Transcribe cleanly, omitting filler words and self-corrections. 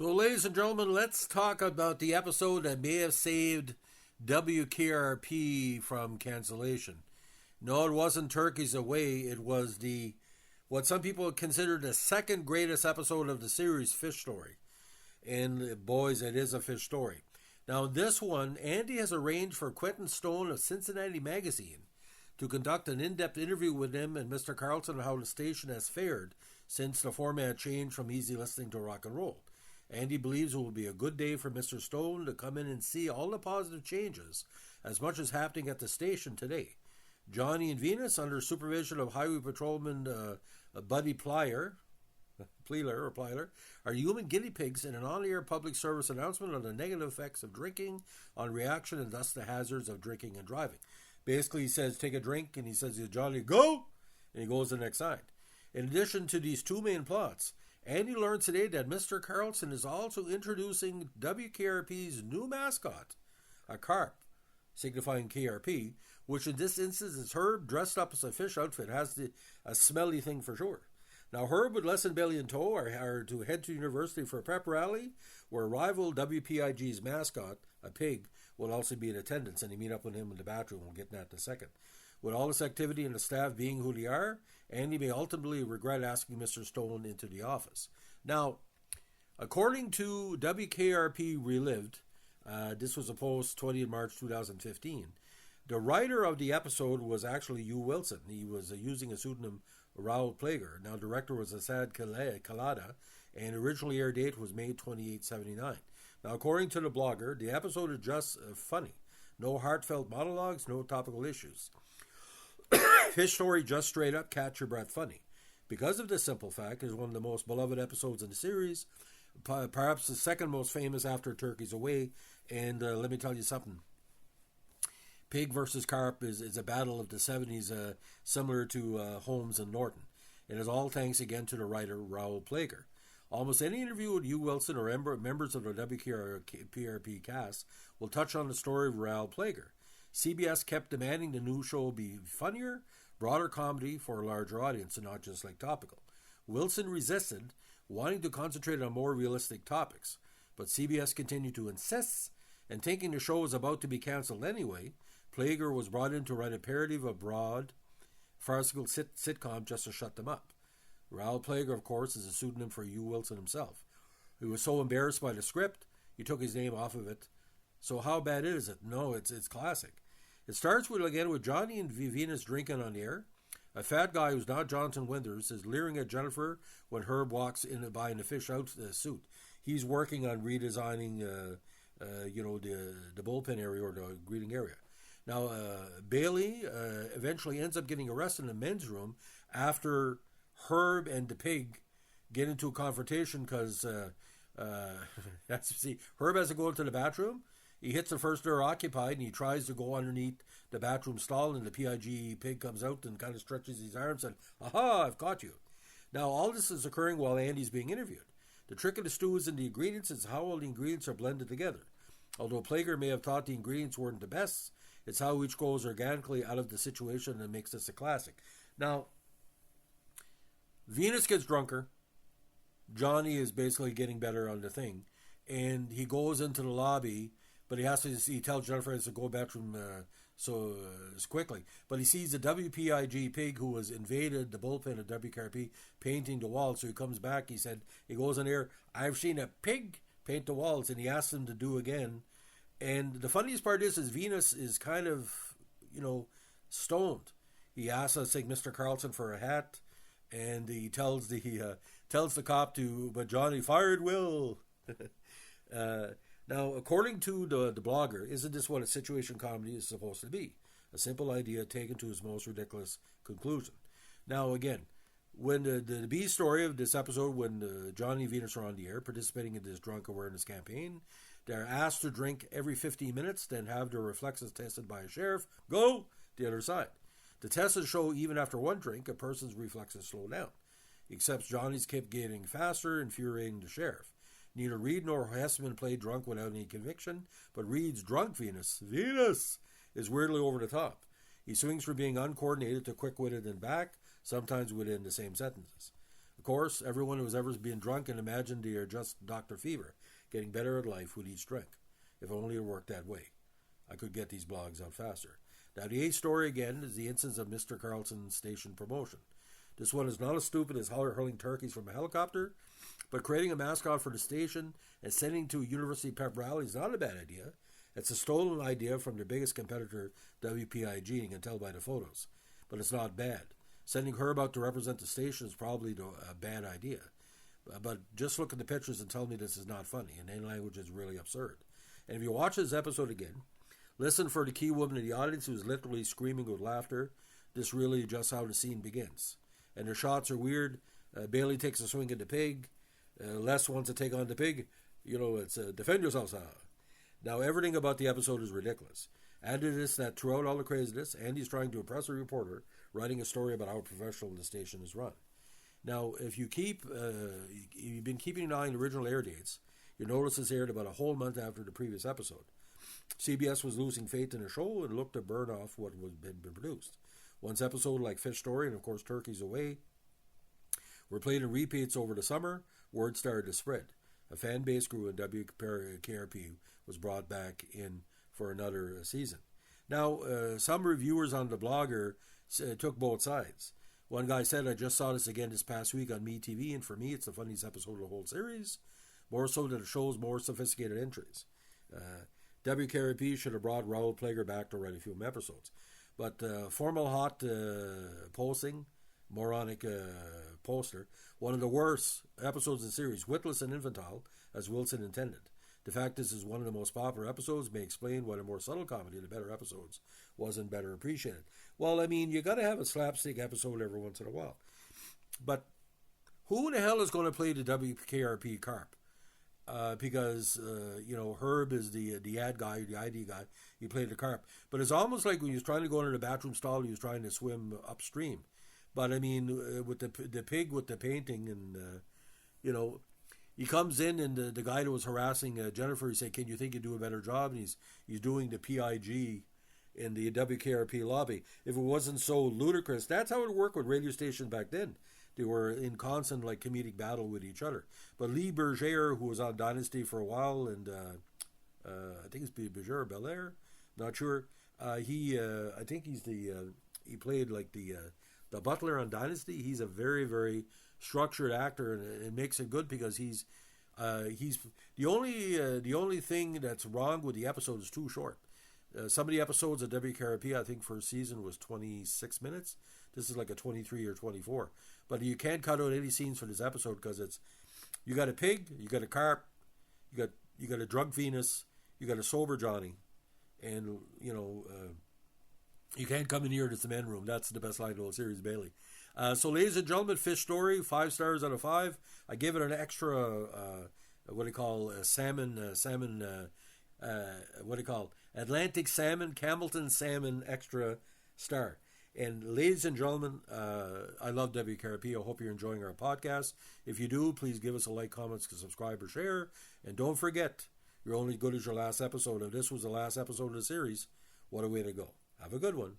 So, ladies and gentlemen, let's talk about the episode that may have saved WKRP from cancellation. No, it wasn't Turkeys Away. It was what some people consider the second greatest episode of the series, Fish Story. And boys, it is a fish story. Now, in this one, Andy has arranged for Quentin Stone of Cincinnati Magazine to conduct an in-depth interview with him and Mr. Carlson on how the station has fared since the format changed from easy listening to rock and roll. Andy believes it will be a good day for Mr. Stone to come in and see all the positive changes as much as happening at the station today. Johnny and Venus, under supervision of Highway Patrolman Buddy Plyler, are human guinea pigs in an on-air public service announcement on the negative effects of drinking on reaction and thus the hazards of drinking and driving. Basically, he says, take a drink, and he says, Johnny, go! And he goes to the next side. In addition to these two main plots, Andy learned today that Mr. Carlson is also introducing WKRP's new mascot, a carp, signifying KRP, which in this instance is Herb dressed up as a fish outfit. It has a smelly thing for sure. Now, Herb, with Les and Belly in tow, are to head to university for a prep rally, where rival WPIG's mascot, a pig, will also be in attendance, and you meet up with him in the bathroom. We'll get to that in a second. With all this activity and the staff being who they are, Andy may ultimately regret asking Mr. Stone into the office. Now, according to WKRP Relived, this was a post 20 March 2015, the writer of the episode was actually Hugh Wilson. He was using a pseudonym Raoul Plager. Now, director was Asad Kalada, and originally air date was May 2879. Now, according to the blogger, the episode is just funny. No heartfelt monologues, no topical issues. Fish Story, just straight up catch your breath funny. Because of this simple fact, it is one of the most beloved episodes in the series, perhaps the second most famous after Turkeys Away. And let me tell you something. Pig versus Carp is a battle of the 70s, similar to Holmes and Norton. It is all thanks again to the writer Raoul Plager. Almost any interview with Hugh Wilson or members of the WKRP cast will touch on the story of Raoul Plager. CBS kept demanding the new show be funnier, broader comedy for a larger audience and not just like topical. Wilson resisted, wanting to concentrate on more realistic topics, but CBS continued to insist, and thinking the show was about to be cancelled anyway, Plager was brought in to write a parody of a broad, farcical sitcom just to shut them up. Raoul Plager, of course, is a pseudonym for Hugh Wilson himself. He was so embarrassed by the script, he took his name off of it. So how bad is it? No, it's classic. It starts with Johnny and Venus drinking on the air. A fat guy who's not Jonathan Winters is leering at Jennifer when Herb walks by in a fish out suit. He's working on redesigning, the bullpen area or the greeting area. Now, Bailey eventually ends up getting arrested in the men's room after Herb and the pig get into a confrontation because Herb has to go into the bathroom. He hits the first door occupied, and he tries to go underneath the bathroom stall, and the PIG pig comes out and kind of stretches his arms and, aha, I've caught you. Now, all this is occurring while Andy's being interviewed. The trick of the stew is in the ingredients, is how all the ingredients are blended together. Although Plager may have thought the ingredients weren't the best, it's how each goes organically out of the situation that makes this a classic. Now, Venus gets drunker. Johnny is basically getting better on the thing, and he goes into the lobby, but he tells Jennifer he has to go to the bathroom so quickly. But he sees the WPIG pig who has invaded the bullpen of WKRP painting the walls. So he comes back. He goes in there, I've seen a pig paint the walls, and he asks him to do again. And the funniest part is Venus is kind of, stoned. He asks us, like, Mr. Carlson for a hat, and he tells the cop but Johnny fired Will. Now, according to the blogger, isn't this what a situation comedy is supposed to be? A simple idea taken to its most ridiculous conclusion. Now, again, when the B story of this episode, when Johnny and Venus are on the air participating in this drunk awareness campaign, they're asked to drink every 15 minutes, then have their reflexes tested by a sheriff. Go the other side. The tests show even after one drink, a person's reflexes slow down. Except Johnny's kept getting faster, infuriating the sheriff. Neither Reed nor Hessman played drunk without any conviction, but Reed's drunk Venus is weirdly over the top. He swings from being uncoordinated to quick-witted and back, sometimes within the same sentences. Of course, everyone who has ever been drunk and imagined they are just Dr. Fever, getting better at life with each drink. If only it worked that way. I could get these blogs out faster. Now, the eighth story again is the instance of Mr. Carlson's station promotion. This one is not as stupid as hurling turkeys from a helicopter, but creating a mascot for the station and sending to university pep rally is not a bad idea. It's a stolen idea from their biggest competitor, WPIG, you can tell by the photos. But it's not bad. Sending Herb out to represent the station is probably a bad idea. But just look at the pictures and tell me this is not funny. And any language is really absurd. And if you watch this episode again, listen for the key woman in the audience who is literally screaming with laughter. This really just how the scene begins. And the shots are weird. Bailey takes a swing at the pig. Les wants to take on the pig. It's defend yourself, sir. Now, everything about the episode is ridiculous. Add to this that throughout all the craziness, Andy's trying to impress a reporter, writing a story about how professional the station is run. Now, if you've been keeping an eye on the original air dates, you notice this aired about a whole month after the previous episode. CBS was losing faith in the show and looked to burn off what had been produced. Once episode like Fish Story and, of course, Turkeys Away were played in repeats over the summer, word started to spread. A fan base grew and WKRP was brought back in for another season. Now, some reviewers on the blogger took both sides. One guy said, I just saw this again this past week on MeTV, and for me it's the funniest episode of the whole series, more so than the show's more sophisticated entries. WKRP should have brought Raoul Plager back to write a few episodes. But formal hot posting, moronic poster, one of the worst episodes of the series, witless and infantile, as Wilson intended. The fact this is one of the most popular episodes may explain why the more subtle comedy in the better episodes wasn't better appreciated. Well, I mean, you got to have a slapstick episode every once in a while. But who the hell is going to play the WKRP carp? Because Herb is the ad guy, the ID guy. He played the carp. But it's almost like when he was trying to go into the bathroom stall, he was trying to swim upstream. But, I mean, with the pig with the painting and, he comes in and the guy that was harassing Jennifer, he said, can you think you do a better job? And he's doing the PIG in the WKRP lobby. If it wasn't so ludicrous, that's how it worked with radio stations back then. They were in constant comedic battle with each other. But Lee Berger, who was on Dynasty for a while, and I think it's Berger Belair, not sure. I think he played the butler on Dynasty. He's a very, very structured actor, and it makes it good because he's the only thing that's wrong with the episode is too short. Some of the episodes of WKRP, I think first season was 26 minutes. This is like a 23 or 24. But you can't cut out any scenes for this episode because you got a pig, you got a carp, you got a drug Venus, you got a sober Johnny, and you can't come in here. It's the men room. That's the best line of the whole series, Bailey. So, ladies and gentlemen, Fish Story, 5 stars out of 5. I give it an extra, Atlantic salmon, Campbellton salmon extra star. And ladies and gentlemen, I love WKRP. I hope you're enjoying our podcast. If you do, please give us a like, comment, subscribe, or share. And don't forget, you're only good as your last episode. If this was the last episode of the series, what a way to go. Have a good one.